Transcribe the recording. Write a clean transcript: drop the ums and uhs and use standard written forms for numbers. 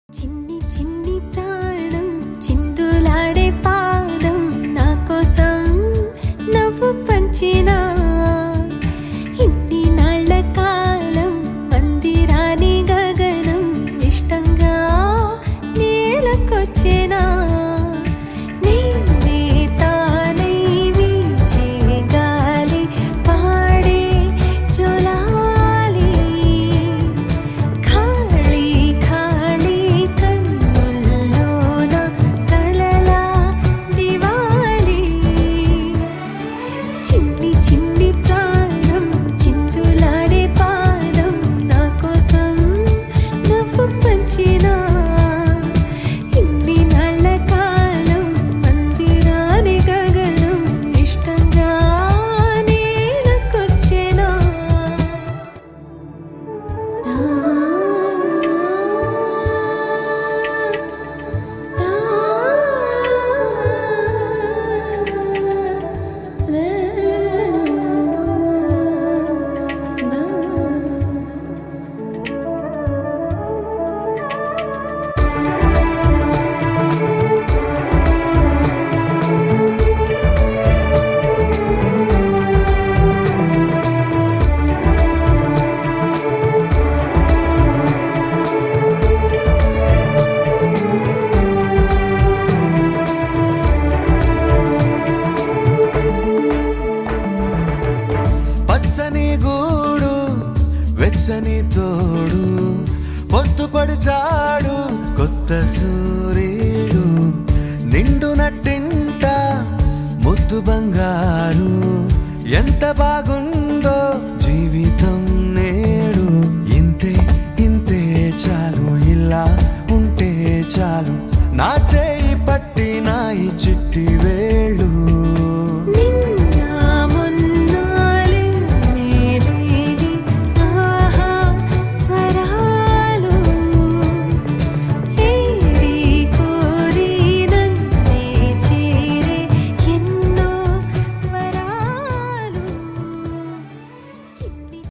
చిన్ని చిన్ని ప్రాణం చిందులాడే పాదం నా కోసం నవ్వు పంచినా ఇన్ని నాళ్ల కాలం మందిరాని గగనం ఇష్టంగా నేలకొచ్చినా నేనే తానై వీచే గాలి పాడే జోలాలి ఖాళీ ఖాళీ కన్నుల్లోన కలలా దివాలి చిన్ని చిన్ని ప్రాణం చిందులాడే పాదం నా కోసం నవ్వు పంచినా ఇన్ని నాళ్ల కాలం మందిరాని గగనం ఇష్టంగా నేలకొచ్చినా పచ్చని గూడు వెచ్చని తోడు పొద్దుపడిచాడు కొత్త సూర్యుడు నిండు నట్టింట ముద్దు బంగారు ఎంత బాగుందో జీవితం నేడు ఇంతే ఇంతే చాలు ఇలా ఉంటే చాలు నా చేయి పట్టి నా ఈ చిట్టి